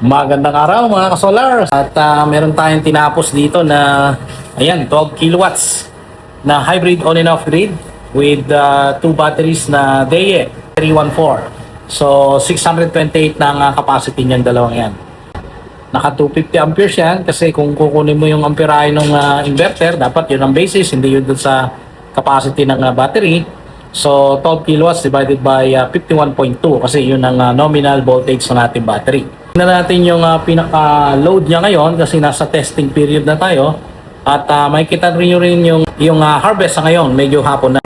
Magandang araw mga ka-solar. At meron tayong tinapos dito na ayan, 12 kilowatts na hybrid on and off grid with two batteries na DEE 314. So 628 na ang capacity niyan, dalawang yan. Naka 250 amperes yan kasi kung kukunin mo yung amperahe ng inverter, dapat yun ang basis, hindi yun dun sa capacity ng battery. So 12 kilowatts divided by 51.2 kasi yun ang nominal voltage ng ating battery. Tingnan natin yung pinaka-load niya ngayon kasi nasa testing period na tayo. At makikita rin yung harvest sa ngayon, medyo hapon na.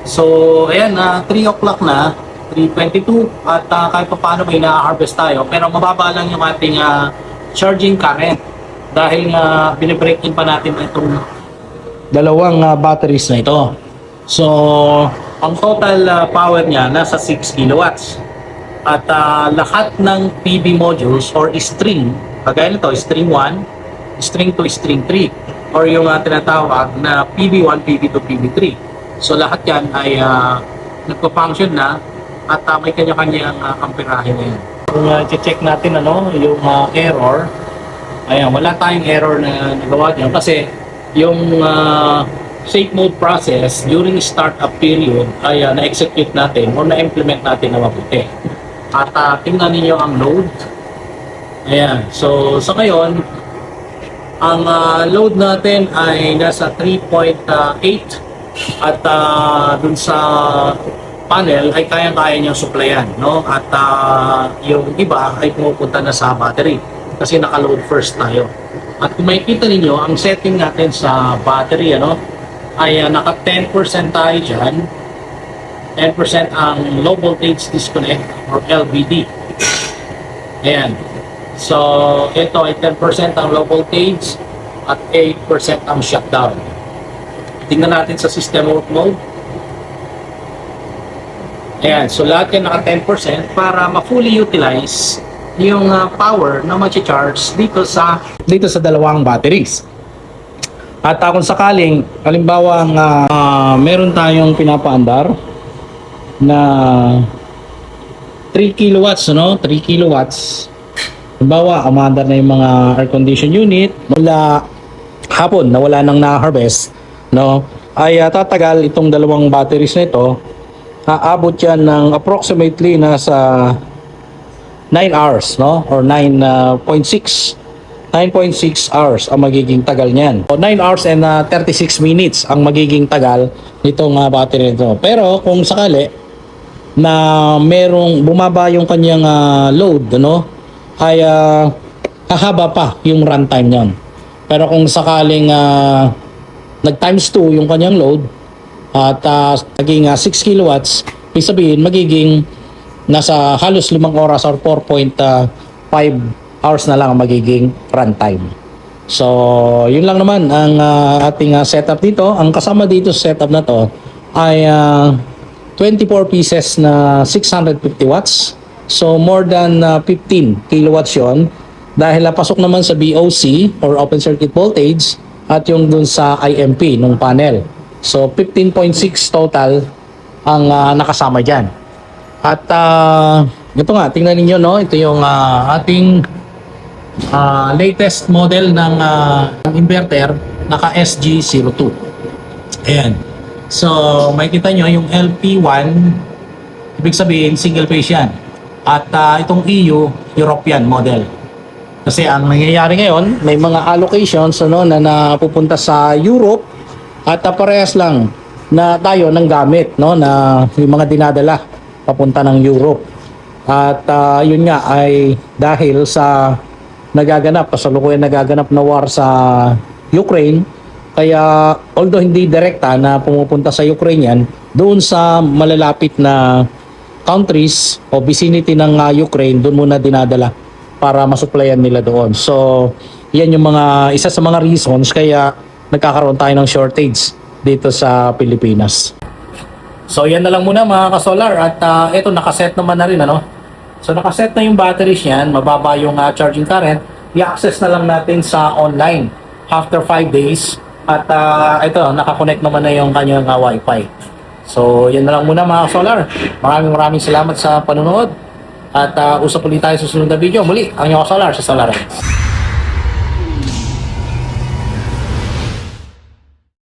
So ayan, 3 o'clock na, 3:22 at kahit pa paano may na-harvest tayo. Pero mababa lang yung ating charging current dahil binibreak in pa natin itong dalawang batteries na ito. So ang total power niya nasa 6 kilowatts. At lahat ng PV modules or string, kagaya nito, string 1, string 2, string 3, or yung tinatawag na PV1, PV2, PV3. So lahat yan ay nagpa-function na at may kanya-kanyang amperahe na yan. Kung check natin yung error, ayan, wala tayong error na nagawa dyan kasi yung safe mode process during startup period ay na-execute natin o na-implement natin na mabuti. At tingnan ninyo ang load. Ayan. So sa ngayon, ang load natin ay nasa 3.8 at dun sa panel ay kayang-kaya niyang supplyan, no? At yung iba ay pumupunta na sa battery kasi naka-load first tayo. At kung makikita ninyo, ang setting natin sa battery ay naka 10% tayo dyan. 10% ang low voltage disconnect or LVD. Ayan. So, ito ay 10% ang low voltage at 8% ang shutdown. Tingnan natin sa system mode. Ayan. So, lahat yan naka 10% para ma-fully utilize yung power na ma-charge dito sa dalawang batteries. At kung sakaling, halimbawa, meron tayong pinapaandar na 3 kilowatts, 3 kilowatts. Halimbawa, umandar na yung mga air condition unit, mula hapon na wala nang na-harvest, ay tatagal itong dalawang batteries na ito. Aabot yan ng approximately nasa 9 hours, or 9.6 hours ang magiging tagal niyan. So 9 hours and 36 minutes ang magiging tagal nitong battery nito. Pero kung sakali na merong bumaba yung kanyang load, ay hahaba pa yung runtime niyan. Pero kung sakaling nag times 2 yung kanyang load at naging 6 kilowatts, ibig sabihin magiging nasa halos 5 oras or 4.5 hours na lang ang magiging runtime. So, yun lang naman ang ating setup dito. Ang kasama dito sa setup na to ay 24 pieces na 650 watts. So, more than 15 kilowatts yun. Dahil pasok naman sa BOC or open circuit voltage at yung dun sa IMP nung panel. So, 15.6 total ang nakasama dyan. At ito nga, tingnan ninyo, ito yung ating latest model ng inverter, naka SG02. Ayan. So, makikita nyo yung LP1, ibig sabihin single phase yan. At itong EU, European model. Kasi ang nangyayari ngayon, may mga allocations na napupunta sa Europe at parehas lang na tayo ng gamit, na yung mga dinadala papunta ng Europe. At yun nga ay dahil sa kasalukuyan nagaganap na war sa Ukraine. Kaya although hindi direkta na pumupunta sa Ukraine yan, doon sa malalapit na countries o vicinity ng Ukraine, doon muna dinadala para masupplyan nila doon. So yan yung isa sa mga reasons kaya nagkakaroon tayo ng shortage dito sa Pilipinas. So yan na lang muna mga ka-solar at ito nakaset naman na rin So nakaset na yung batteries niyan, mababa yung charging current, i-access na lang natin sa online after 5 days at ito nakakonect naman na yung kanyang wifi. So yan na lang muna mga solar. Maraming salamat sa panonood At usap ulit tayo sa susunod na video. Muli, ang inyong Solar sa Solar Ends.